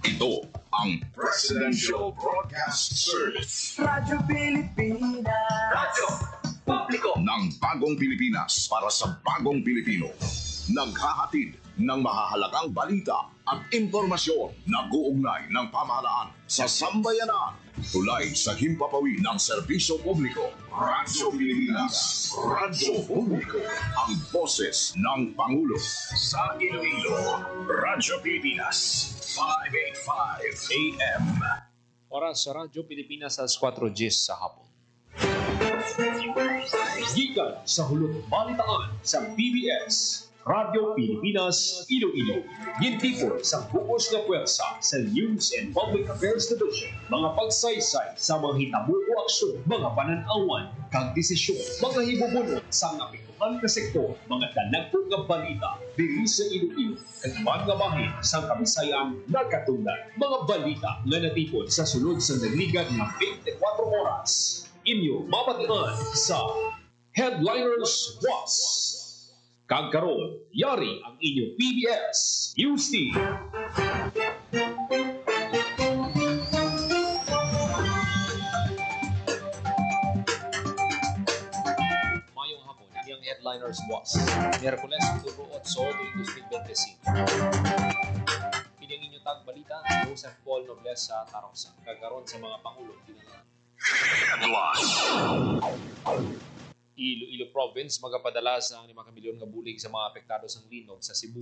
Ito ang Presidential Broadcast Service. Radyo Pilipinas. Radyo Publiko ng Bagong Pilipinas para sa Bagong Pilipino. Naghahatid ng mahahalagang balita at impormasyon na guugnay ng pamahalaan sa sambayanan. Tulay sa himpapawid ng serbisyo publiko. Radyo Pilipinas. Radyo Publiko. Ang boses ng Pangulo. Sa Iloilo, Radyo Pilipinas. 585 AM. Oras sa Radyo Pilipinas alas 4:10 sa hapon. Gikan sa hulog balitaan sa PBS, Radyo Pilipinas, Iloilo. Gintipon sa bukos na pwersa sa News and Public Affairs Division. Mga pagsaysay sa mga hitabo o aksyon, mga pananawan, kag desisyon, mga hibubunot sa napituhan na sektor, mga danagpong nga balita, diri sa Iloilo, kag mga bahin sa Kabisayan nagkatungdan. Mga balita nga natipon sa sulod sa nagligad ng 24 oras. Inyo mapatian sa Headliners Was. Kagkaroon, yari ang inyong PBS News Team. Mayong hapon, ang Headliners Was. Miyerkules, Octubre 8, 2025. Pinyang inyong tagbalita, Joseph Paul Nobles sa Taroksa. Kagkaroon sa mga Pangulo, tinangan. Iloilo Province magapadala sa 5 milyon nga bulig sa mga apektado sa linog sa Cebu.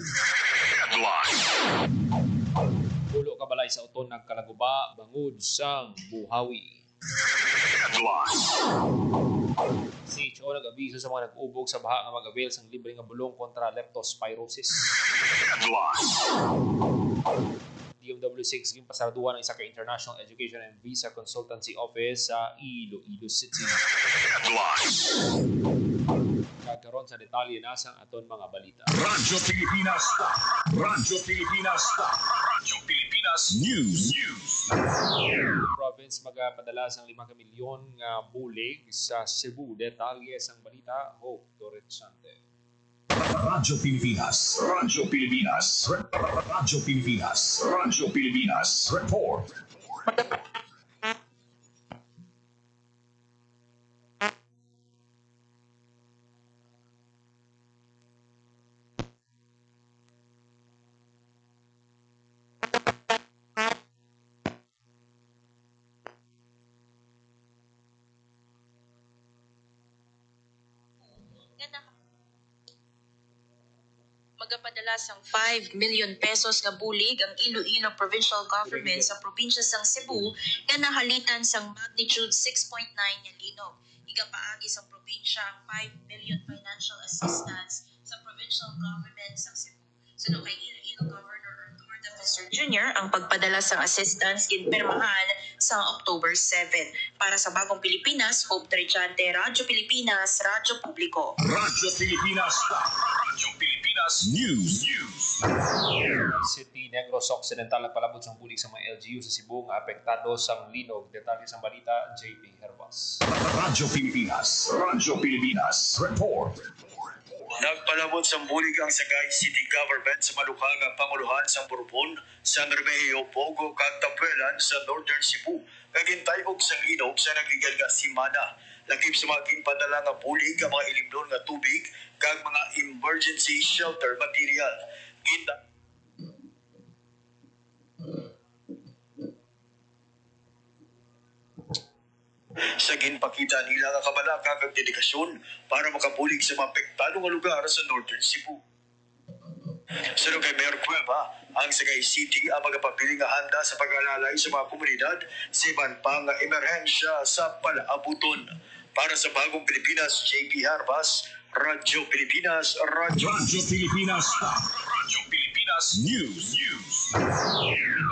Pulo kabalay sa uton nagkalaguba bangod sang Buhawi. CHO nag-abiso sa mga nag-ubog sa baha nga mag-avail sang libre nga bulong kontra leptospirosis. DMW6 ging pasarduhan ng isa ka International Education and Visa Consultancy Office sa Iloilo City. Kagkaroon sa detalye na sa aton mga balita. Radyo Pilipinas. Radyo Pilipinas. Radyo Pilipinas News. Province magapadala sang 5 milyon nga bulig sa Cebu. Detalye sang balita, Hope Torrensante. Radyo Pilipinas. Radyo Pilipinas. Radyo Pilipinas. Radyo Pilipinas. Report. Magapadala sang 5 million pesos nga bulig ang Iloilo Provincial Government sa probinsya sang Cebu nga nahalitan sang magnitude 6.9 nga linog. Igapaagi sang probinsya ang 5 million financial assistance sa provincial government sang Cebu. Sunod kay Iloilo Governor Arturo Defensor Jr. ang pagpadala sang assistance ginpirmahan sa October 7. Para sa Bagong Pilipinas, Hope Trechante, Radyo Pilipinas, Radyo Publiko. Radyo Pilipinas. Radyo Pilipinas News. City Negros Occidental nagpalabot sang bulig sa mga LGU sa Cebu nga apektado sang linog. Detalye sang balita, JP Hervas. Radyo Pilipinas. Radyo Pilipinas. Report. Nagpalabot sa bulig ang Sagay City Government sa malukang panguluhan sa Borbon, San Remigio, Pogo, kag Tapuelan sa Northern Cebu. Kagintay og sang linog sa nagligad nga simana. Lakip sa mga ginpadala nga bulig ang mga ilimnon nga tubig kag mga emergency shelter material. Sa ginpakita nila nga kabalaka kag dedikasyon para makabulig sa mga apektado nga lugar sa Northern Cebu. Sunod kay Mayor Cueva, ang Sagay City ang magapabiling nga handa sa pag-alalay sa mga komunidad sa iban pang emerhensya sa palaabuton. Para sa Bagong Pilipinas, JP Harvas, Radyo Pilipinas, Radyo Pilipinas. Radyo Pilipinas News.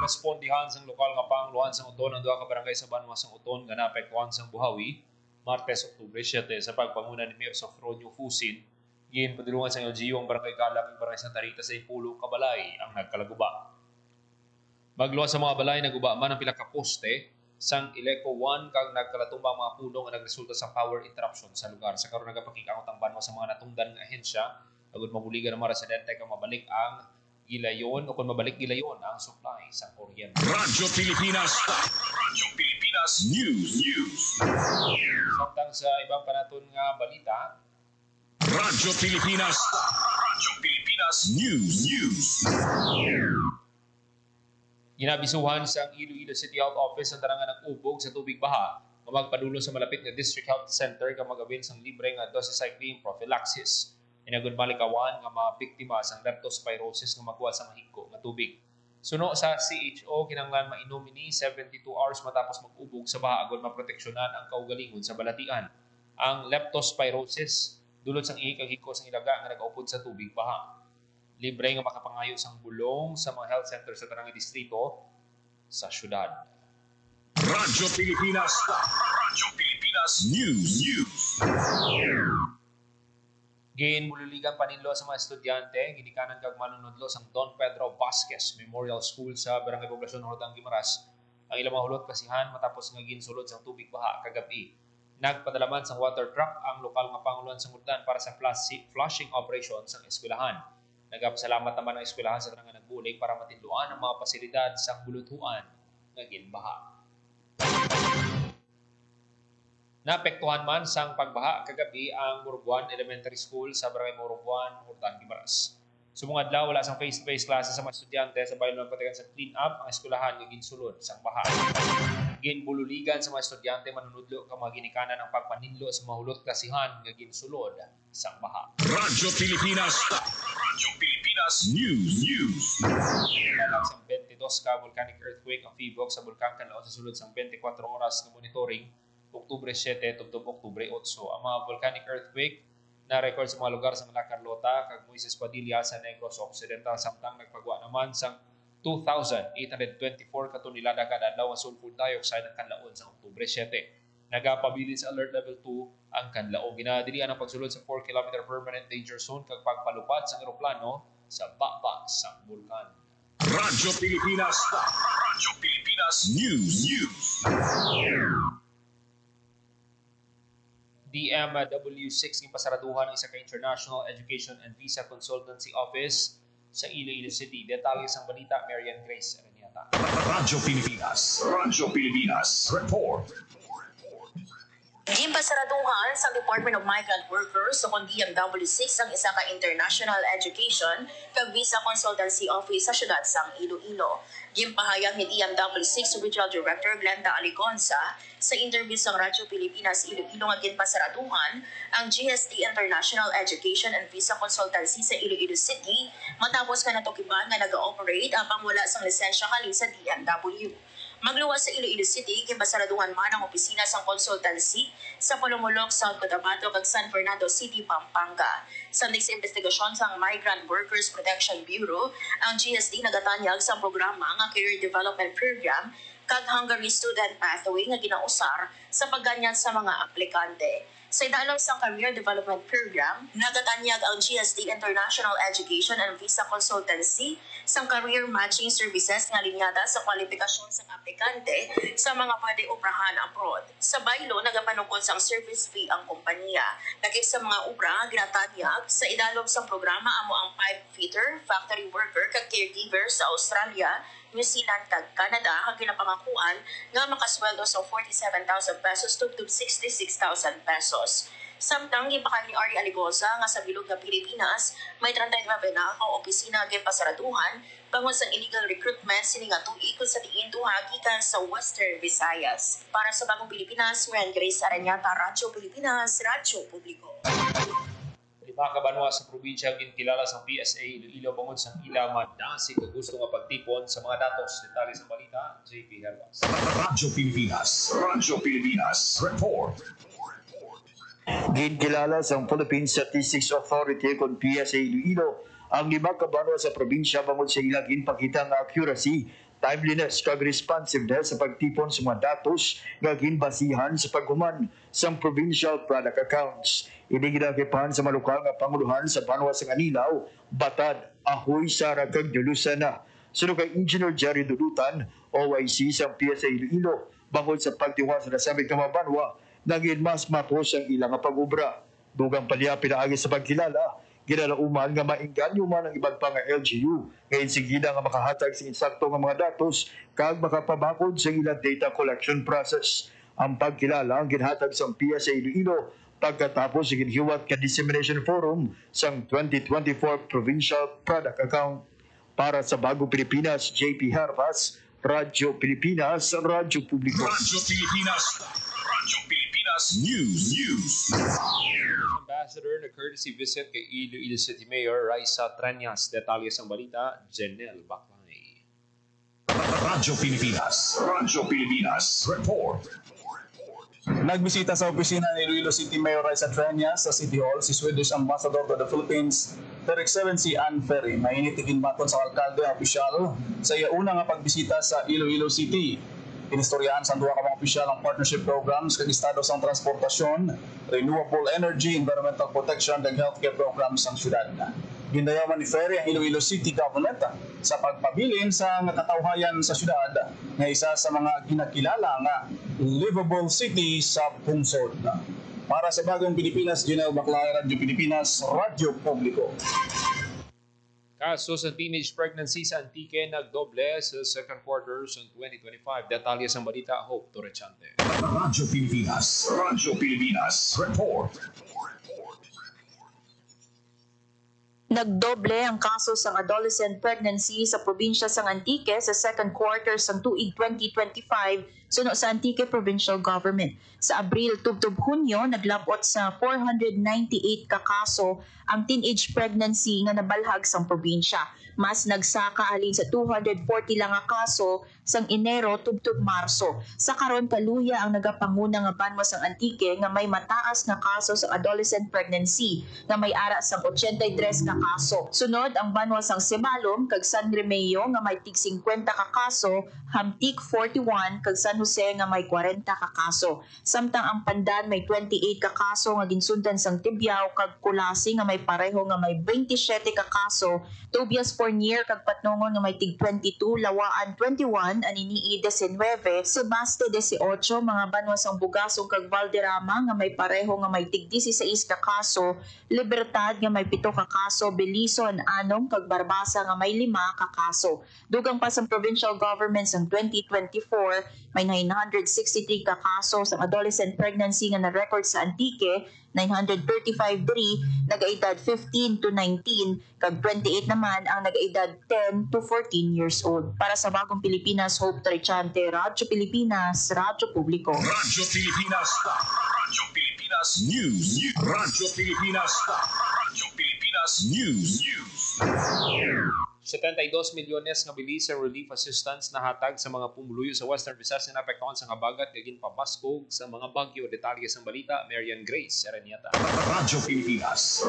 Respondihan sang lokal nga panguluhan sang uton ang duha ka barangay sa Banwa sang uton nga naapektuhan sang Buhawi, Martes, Oktubre 7 sa pagpanguna ni Mayor Sofronio Fusin. Ginpadulungan sang LGU ang barangay Calak ug barangay Santa Rita sa Ipulo, Kabalay ang nagkalaguba. Magluwas sa mga balay naguba man ang pila ka poste sang Ileco 1 kag nagkalatumbang mga puno nga nagresulta sa power interruption sa lugar. Sa karon nagapakikangot ang banwa sa mga natungdan nga ahensya agud mabuligan ang mga residente kang mabalik ang gilayon o kung mabalik gilayon ang supply sa kuryente. Radyo Pilipinas. Radyo Pilipinas News. Samtang sa ibang panaton nga balita, Radyo Pilipinas. Radyo Pilipinas News. ginabisuhan sa Iloilo City Health Office ang tarangan ng ubog sa tubig baha nga magpadulong sa malapit nga District Health Center nga magawin sang libre nga doxycycline prophylaxis. Inagod malikawan nga mga biktima sang leptospirosis nga magkuha sa mahigko nga tubig. Suno sa CHO, kinanglan mainom ini 72 hours matapos mag-ubog sa baha agod maproteksyonan ang kaugalingon sa balatian. Ang leptospirosis dulot sang ihikag-hiko sang ilaga nga nagaupod sa tubig baha. Libre nga makapangayo sang bulong sa mga health center sa tanang distrito sa syudad. Radyo Pilipinas. Radyo Pilipinas News. Ginbululigan paninlo sa mga estudyante, ginikanan kag manunodlo sang Don Pedro Vasquez Memorial School sa Barangay Poblasyon Hortang Guimaras. Ang ilang mga hulot kasihan matapos nga ginsulod sang tubig baha kagabi. Nagpadalaman sang water truck ang lokal nga panguluan sa Murdan para sa flushing operation sang eskwelahan. Nagapasalamat naman ang eskwelahan sa tanang nagbulig para matinduan ang mga pasilidad sang buluthuan nga ginbaha. Naapektuhan man sang pagbaha kagabi ang Muruguan Elementary School sa Barangay Muruguan, Hortang Guimaras. Sumong adlaw wala sang face-to-face classes sa mga estudyante sa bayan ng patigan sa clean up ang eskwelahan nga ginsulod sang baha. Ginbululigan sa mga estudyante manunudlo ka mga ginikanan ang pagpaninlo sa mahulot klasihan nga ginsulod sang baha. Radyo Pilipinas. Radyo Pilipinas News. Nalang sang 22 ka volcanic earthquake ang Fibok sa Bulkan Kanlaon sa sulod sang 24 oras nga monitoring Oktubre 7 tubtob Oktubre 8. Ang mga volcanic earthquake na record sa mga lugar sa La Carlota kag Moises Padilla sa Negros Occidental samtang nagpagwa naman sang 2,824 katonelada kada adlaw ang sulfur dioxide ang Kanlaon sa Oktubre 7. Nagapabilis sa alert level 2 ang Kanlaon. Ginadilian ang pagsulod sa 4 km permanent danger zone kag pagpalupad sa eroplano sa baba sa bulkan. Radyo Pilipinas. Radyo Pilipinas News. DMW6 ng pasaraduhan ng isa ka International Education and Visa Consultancy Office sa Iloilo City. Detalye sang balita, Marian Grace Araniata. Radyo Pilipinas. Radyo Pilipinas. Report. Gimpasaraduhan sa Department of Migrant Workers o kung DMW6 ang isa ka International Education kag Visa Consultancy Office sa syudad sang Iloilo. Gimpahayag ni DMW6 Regional Director Glenda Aliconza sa interview sa Radyo Pilipinas Iloilo nga ginpasaraduhan ang GST International Education and Visa Consultancy sa Iloilo City matapos nga natukiban nga nag-ooperate apang wala sang lisensya halin sa DMW. Magluwas sa Iloilo City, gimpasaraduhan man ang opisina sa consultancy sa Pulumulok, South Cotabato kag San Fernando City, Pampanga. Sa next investigasyon sa Migrant Workers Protection Bureau, ang GST nagatanyag sa programa nga Career Development Program kag Hungary Student Pathway nga ginausar sa pagganyan sa mga aplikante. Sa idalom sa Career Development Program, nagatanyag ang GST International Education and Visa Consultancy sa career matching services nga linyada sa kwalifikasyon ng aplikante sa mga pwede obrahan abroad. Sa baylo, nagapanukod sa service fee ang kompanya. Nakip sa mga obra nga ginatanyag sa idalom sa programa amo ang pipe fitter, factory worker kag caregiver sa Australia, New Zealand kag Canada kag ginapangakuan nga makasweldo sa 47,000 pesos to 66,000 pesos. Samtang gipakay ni Ari Aligosa nga sa bilog nga Pilipinas, may 39 na ka opisina gipasaraduhan bangod sa illegal recruitment sini nga tuig sa tingin duha gikan sa Western Visayas. Para sa Bagong Pilipinas, Marian Grace Araniata, Radyo Pilipinas, Radyo Publiko. Lima ka banwa sa probinsya gintilala sa PSA Iloilo bangod sa ila madasi kag gusto nga pagtipon sa mga datos. Detalye sa balita, JP Herbas. Radyo Pilipinas. Radyo Pilipinas. Report. Ginkilala sa Philippine Statistics Authority kung PSA Iloilo ang lima ka banwa sa probinsya bangod sa ilang ginpakita nga accuracy, timeliness kag responsiveness sa pagtipon sa mga datos nga ginbasihan sa paghuman sa provincial product accounts. Ini ginakipahan sa mga lokal nga panguluhan sa banwa sa Anilaw, Batad, Ahoy, Sara kag Dulusan na. Sunod kay Engineer Jerry Dulutan, OIC sa PSA Iloilo, bangod sa pagtiwas na sabi ka mga banwa, naging mas mapos ang ilang pag-ubra. Dugang palyapin na agi sa pagkilala, Ginalauman nga maingganyo man ang ibang pang LGU ngayon sigida nga makahatag sa insakto nga mga datos kag makapabakod sa ilang data collection process. Ang pagkilala ang ginhatag sa PSA Iloilo pagkatapos sa ginhiwat ka Dissemination Forum sang 2024 Provincial Product Account. Para sa Bagong Pilipinas, JP Harvas, Radyo Pilipinas, Radyo Publiko. Radyo Pilipinas News. Ambassador na courtesy visit kay Iloilo City Mayor Raisa Tranias. Detalye sa balita, Jenel Baclay. Radyo Pilipinas Report. Nagbisita sa opisina ni Iloilo City Mayor Raisa Tranias sa City Hall si Swedish Ambassador to the Philippines, Her Excellency Ann Ferry. Mainit iginbaton sa alkalde ang opisyal sa iya una nga pagbisita sa Iloilo City. Inistoryahan sa duha ka mga opisyal ang partnership programs kag estado sa transportasyon, renewable energy, environmental protection ug healthcare programs sa syudad. Gindayawan ni Ferry ang Iloilo City Government sa pagpabilin sa katawhayan sa syudad nga isa sa mga ginakilala nga livable city sa pungsod. Para sa Bagong Pilipinas, Jenel Baclay, Radyo Pilipinas, Radyo Publiko. Kaso sa teenage pregnancy sa Antique nagdoble sa second quarter sa 2025. Detalye sa balita, Hope Torrechante. Radyo Pilipinas Report. Nagdoble ang kaso sa adolescent pregnancy sa probinsya sang Antique sa second quarter sang tuig 2025 suno sa Antique Provincial Government. Sa Abril tubtob Hunyo, naglabot sa 498 ka kaso ang teenage pregnancy nga nabalhag sang probinsya. Mas nagsaka alin sa 240 lang nga kaso sang Enero tubtob Marso. Sa karon kaluya ang nagapanguna nga banwa sang Antique nga may mataas nga kaso sa adolescent pregnancy nga may ara sang 83 ka kaso. Sunod ang banwa sang Sibalom kag San Remeo nga may tig 50 ka kaso, Hamtik 41 kag San Jose nga may 40 ka kaso. Samtang ang Pandan may 28 ka kaso nga ginsundan sang Tibiao kag Kulasi nga may pareho nga may 27 ka kaso, Tobias Fornier kag Patnongon nga may tig 22, Lawaan 21, Aninii 19, Sebaste 18, mga banwa sang Bugasong kag Valderrama nga may pareho nga may tig 16 ka kaso, Libertad nga may 7 ka kaso, Belison, Anong kag Barbasa nga may 5 ka kaso. Dugang pa sa provincial government sang 2024, may 963 ka kaso sa adolescent pregnancy nga na-record sa Antique, 935 diri nagaedad 15 to 19 kag 28 naman ang nagaedad 10 to 14 years old. Para sa Bagong Pilipinas, Hope Torrechante, Radyo Pilipinas, Radyo Publiko. Radyo Pilipinas News. Radyo Pilipinas News. 72 milyones nga bilis sa relief assistance na hatag sa mga pumuluyo sa Western Visayas na naapektuhan sa habagat kagin pabaskog sa mga bagyo. Detalye sa balita, Marian Grace Sereniata. Radyo Pilipinas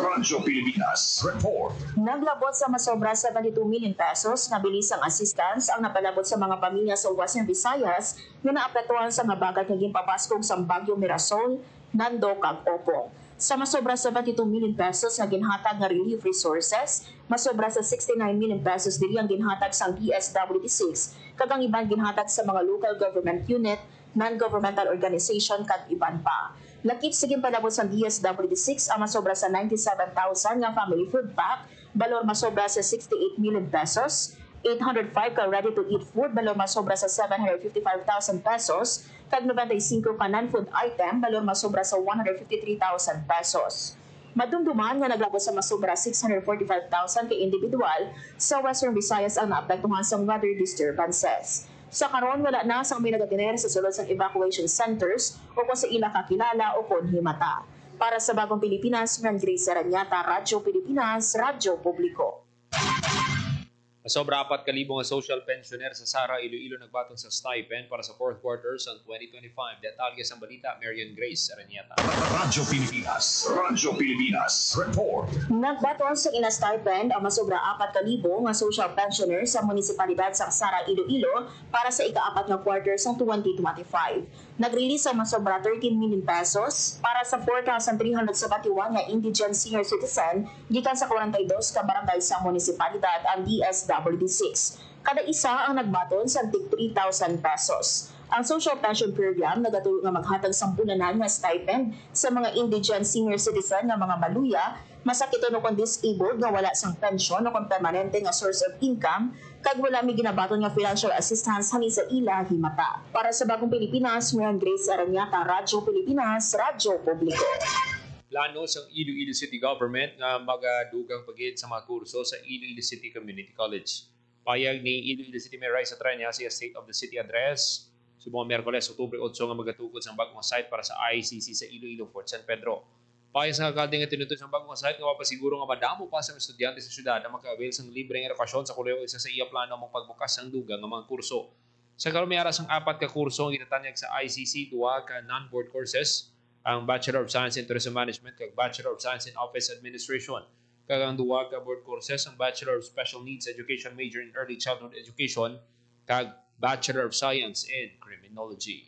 Report. Naglabot sa masobra 72 million pesos na bilis ang assistance ang napalabot sa mga pamilya sa Western Visayas nga naapektuhan sa habagat kagin pabaskog sa bagyo Mirasol, Nando kag Opong. Sa masobra 72 million pesos na ginhatag nga relief resources, masobra sa 69 million pesos diri ang ginhatag sa DSWD6, kag ang iban ginhatag sa mga local government unit, non-governmental organization kag iban pa. Lakip sa ginpalabot sa DSWD6 ang masobra sa 97,000 nga family food pack, balor masobra sa 68 million pesos, 805 ka ready-to-eat food, balor masobra sa 755,000 pesos, kag 95 ka non-food item, balor masobra sa 153,000 pesos. Madumduman nga naglabot sa masobra 645,000 kay individual sa Western Visayas ang naapektuhan sa weather disturbances. Sa karon wala na sang may nagatiner sa sulod sang evacuation centers o kung sa ila kakilala o kung himata. Para sa Bagong Pilipinas, Grace Sereniata, Radyo Pilipinas, Radyo Publiko. Sobra 4,000 nga social pensioner sa Sara, Iloilo nagbaton sa stipend para sa fourth quarter sa 2025. Detalye sa balita, Marian Grace Sereniata. Radyo Pilipinas Report. Nagbaton sa ina-stipend ang masobra 4,000 nga social pensioner sa munisipalidad sa Sara, Iloilo para sa ika-4 nga quarter sa 2025. Nag-release ang masobra 13 million pesos para sa 4,371 nga indigent senior citizen gikan sa 42 ka barangay sa munisipalidad ang DSWD6. Kada isa ang nagbaton sa tig 3,000 pesos. Ang social pension program nagatulong nga maghatag sampunanan nga stipend sa mga indigent senior citizen nga mga maluya, masakit o kung disabled nga wala sang pensyon o kung permanente nga source of income, kag wala may ginabaton nga financial assistance halin sa ila himata. Para sa Bagong Pilipinas, ngayon Grace Aranyata, Radyo Pilipinas, Radyo Publiko. Plano sa Iloilo City Government nga magadugang pagid sa mga kurso sa Iloilo City Community College. Payag ni Iloilo City Mayor Raisa Trenya sa State of the City Address subong Miyerkules, Oktubre 8 nga magatukod sa bagong site para sa ICC sa Iloilo Fort San Pedro. Payag sa alkalde nga tinutod sa bagong site nga mapasiguro nga madamo pa sa mga estudyante sa syudad na maka-avail sa libreng edukasyon sa kolehiyo isa sa iya plano mong pagbukas ng dugang nga mga kurso. Sa karon may aras ang 4 ka kurso ang gitatanyag sa ICC, 2 ka non-board courses, ang Bachelor of Science in Tourism Management kag Bachelor of Science in Office Administration. Kag ang 2 ka board courses, ang Bachelor of Special Needs Education major in Early Childhood Education kag Bachelor of Science in Criminology.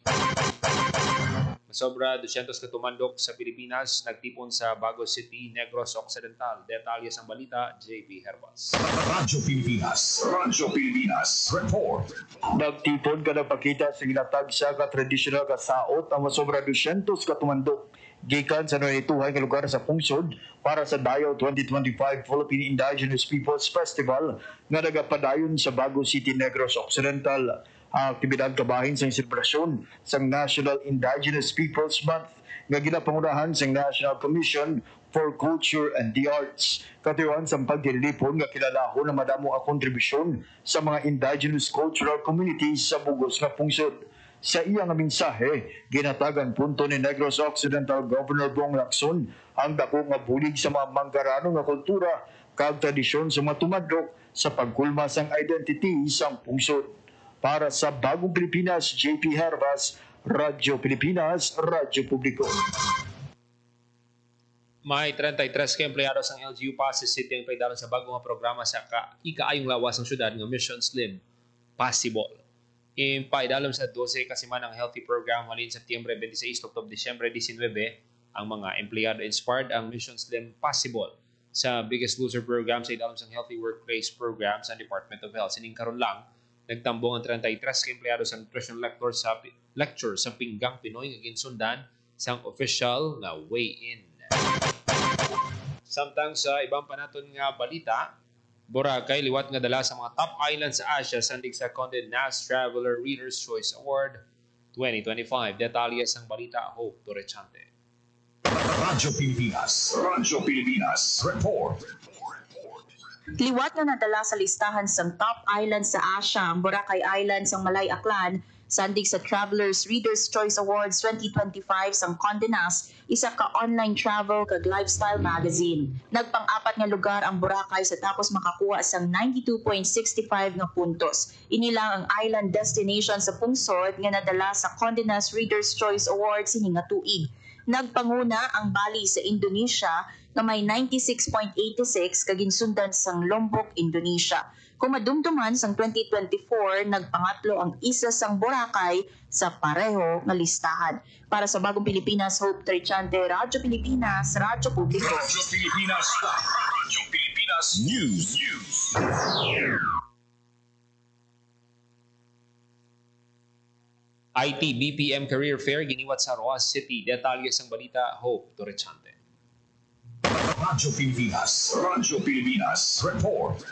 Masobra 200 katumandok sa Pilipinas nagtipon sa Bago City, Negros Occidental. Detalye sa balita, JP Herbas. Radyo Pilipinas, report. Nagtipon ka nagpakita sa ginatag sa ka-traditional kasaot ang masobra 200 katumandok gikan sa naituhay nga lugar sa Pungsod para sa Dayaw 2025 Philippine Indigenous Peoples Festival nga nagapadayon sa Bago City, Negros Occidental. Ang aktibidad kabahin sa selebrasyon sa National Indigenous Peoples Month nga ginapangunahan sa National Commission for Culture and the Arts. Katiwan sa pagdilipon nga kilalahon na madamo ang kontribusyon sa mga indigenous cultural communities sa bugos nga pungsod. Sa iyang mensahe, ginatagan punto ni Negros Occidental Governor Bong Lacson ang dako nga bulig sa mga manggarano nga kultura kag tradisyon sa mga tumadlok sa pagkulma sang identity sa pungsod. Para sa Bagong Pilipinas, JP Herbas, Radyo Pilipinas, Radyo Publiko. May 33 ka empleyado sa LGU Pasig City ang paidalo sa bagong programa sa ikaayong lawas ng syudad ng Mission Slim Possible. Paidalom sa 12 kasimanang healthy program halin September 26 ug Disyembre 19 ang mga empleyado inspired ang Mission Slim Possible sa Biggest Loser program sa idalom sa Healthy Workplace program sa Department of Health. Sining karon lang nagtambong ang 33 ka empleyado sa nutrition lecture sa Pinggang Pinoy nga ginsundan sang official na weigh-in. Samtang sa ibang panaton nga balita, Boracay liwat nga dala sa mga top island sa Asia sandig sa Condé Nast Traveler Reader's Choice Award 2025. Detalye sang balita, Hope Torrechante. Radyo Pilipinas, report. Liwat na nadala sa listahan sa top island sa Asia ang Boracay Island sang Malay Aklan sandig sa Travelers Reader's Choice Awards 2025 sang Condé Nast, isa ka online travel kag lifestyle magazine. Nagpang-apat nga lugar ang Boracay sa tapos makakuha sang 92.65 nga puntos. Ini lang ang island destination sa pungsod nga nadala sa Condé Nast Reader's Choice Awards sining nga tuig. Nagpanguna ang Bali sa Indonesia na may 96.86 kaginsundan sang Lombok, Indonesia. Kung madumduman sang 2024, nagpangatlo ang isa sang Boracay sa pareho nga listahan. Para sa Bagong Pilipinas, Hope Torrechante, Radyo Pilipinas, Radyo Publiko. Radyo Pilipinas News. IT BPM Career Fair giniwat sa Roas City. Detalye sang balita, Hope Torrechante. Radyo Pilipinas, report.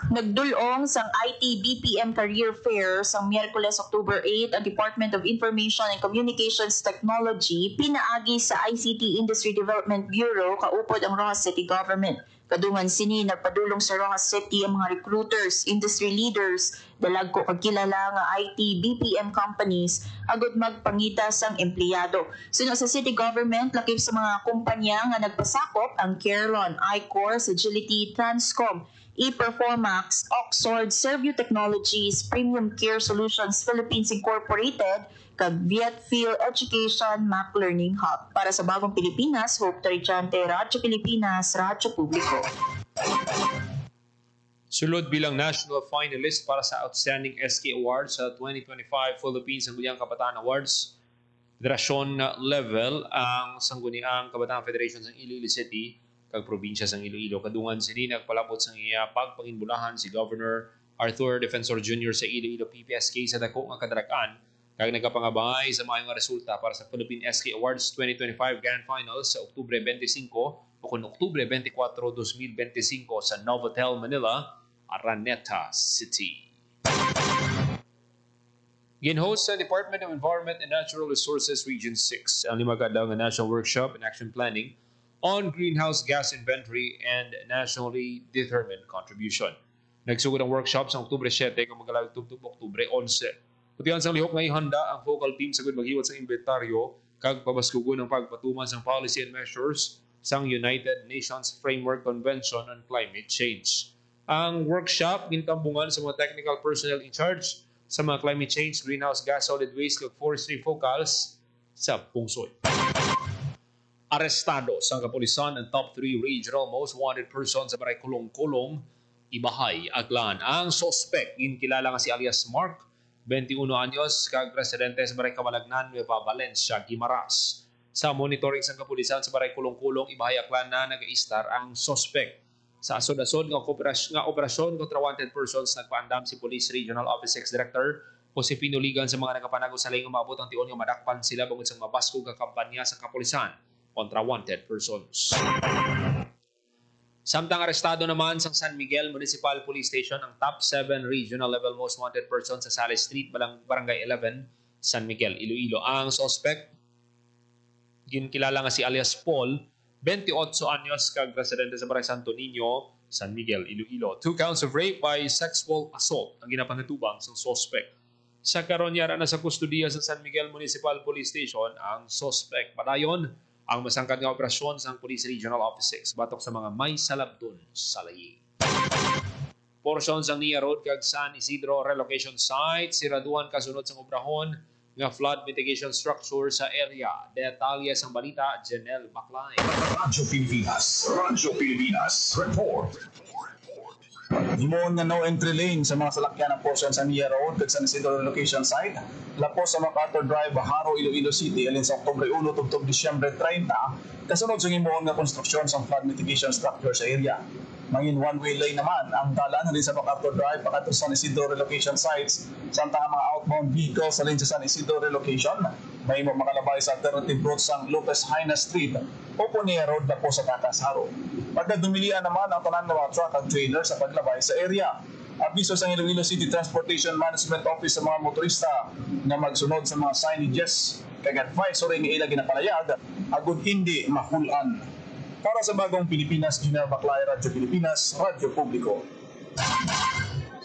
Nagdulong sang IT BPM Career Fair sa Miyerkules, October 8 ang Department of Information and Communications Technology pinaagi sa ICT Industry Development Bureau kaupod ang Rojas City Government. Kadungan sini nagpadulong sa Rojas City ang mga recruiters, industry leaders, dalagko kag kilala nga IT BPM companies agud magpangita sang empleyado. Suno sa City Government lakip sa mga kumpanya nga nagpasakop ang Carelon, iCourse, Agility, Transcom, ePerformax, Oxford, Serviu Technologies, Premium Care Solutions Philippines Incorporated, kag Vietfield Education Mac Learning Hub. Para sa Bagong Pilipinas, Hope Torrechante, Radyo Pilipinas, Radyo Publiko. Sulod bilang national finalist para sa Outstanding SK Awards sa 2025 Philippines Sangguniang Kabataan Awards, federasyon level ang Sangguniang Kabataan Federation sa Iloilo City kag probinsya sang Iloilo. Kadungan sini nagpalabot sang iya pagpanginbulahan si Governor Arthur Defensor Jr. sa Iloilo PPSK sa dako nga kadarakan Kag nagkapangabangay sa mayong resulta para sa Philippine SK Awards 2025 Grand Finals sa Oktubre 25 o kung Oktubre 24, 2025 sa Novotel, Manila, Araneta City. Gin-host sa Department of Environment and Natural Resources Region 6 ang 5 kadang National Workshop and Action Planning on Greenhouse Gas Inventory and Nationally Determined Contribution. Nagsugod ang workshop sa Oktubre 7 kung magalag tubtub Oktubre 11. Putihan sang lihok ngay handa ang focal team sa maghiwat sa inventaryo kag pabaskugon ng pagpatuman sang policy and measures sang United Nations Framework Convention on Climate Change. Ang workshop gintambungan sa mga technical personnel in charge sa mga climate change, greenhouse gas, solid waste ug forestry focals sa pungsod. Arestado sa kapulisan ang top 3 regional most wanted persons sa Baray Kulong-Kulong, Ibahay, Aklan. Ang suspect ginkilala nga si alias Mark, 21 anyos, kag presidente sa Baray Kamalagnan, Nueva Valencia, Guimaras. Sa monitoring sa kapulisan sa Baray Kulong-Kulong, Ibahay, Aklan na nag-istar ang suspect. Sa asod-asod nga operasyon kontra wanted persons, nagpaandam si Police Regional Office 6 Director o si Pinuligan sa mga nagapanago sa layong umabot ang tion nga madakpan sila bangod sa mabaskog nga kampanya sa kapulisan kontra wanted persons. Samtang arestado naman sa San Miguel Municipal Police Station ang top 7 regional level most wanted persons sa Sales Street, Barangay 11, San Miguel, Iloilo. Ang suspect, ginkilala nga si alias Paul, 28 anyos, kag residente sa Barangay Santo Niño, San Miguel, Iloilo. 2 counts of rape by sexual assault ang ginapangatubang sa suspect. Sa karon yara na sa kustudiya sa San Miguel Municipal Police Station ang suspect. Padayon ang masangkad nga operasyon sa Police Regional Office 6 batok sa mga may salabton sa layi. Portions ang Nia Road kag San Isidro Relocation Site siraduan kasunod sa obrahon nga flood mitigation structure sa area. Detalye sang balita, Janelle Baclay. Radyo Pilipinas, report. Himoon nga no entry lane sa mga salakyan ng portion sa Nia Road kag San Isidro Relocation Site. Lapos sa MacArthur Drive, Haro, Iloilo City, alin sa Oktubre 1 tubtob Disyembre 30, kasunod sa himoon nga konstruksyon sa flood mitigation structure sa area. Mangin one-way lane naman ang dalan halin sa MacArthur Drive pakat sa San Isidro Relocation Sites. Samtang ang mga outbound vehicles halin sa San Isidro Relocation, may makalabay sa alternative route sa Lopez Haina Street o Punia Road na po sa Tatas Haro. Pagkadumilian naman ang tanan ng mga truck at trailer sa paglabay sa area. Abiso sa Iloilo City Transportation Management Office sa mga motorista na magsunod sa mga signages kag advisory nga ila ginapalayag agud hindi mahulan. Para sa Bagong Pilipinas, Janelle Baclay, Radyo Pilipinas, Radyo Publiko.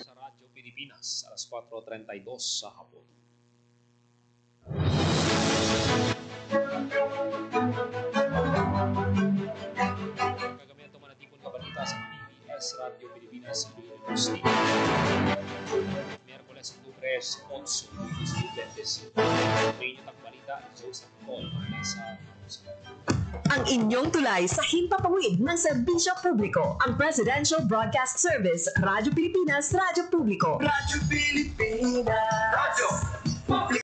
Sa Radyo Pilipinas, alas 4:32 sa hapon. Kagamihan ito manatipon ka balita sa PBS Radio Pilipinas University. Miyerkules, Oktubre 8, 2025. May inyong balita, Joseph Paul, sa ang inyong tulay sa himpapawid ng serbisyo publiko. Ang Presidential Broadcast Service, Radyo Pilipinas, Radyo Publiko. Radyo Pilipinas. Radyo Publiko.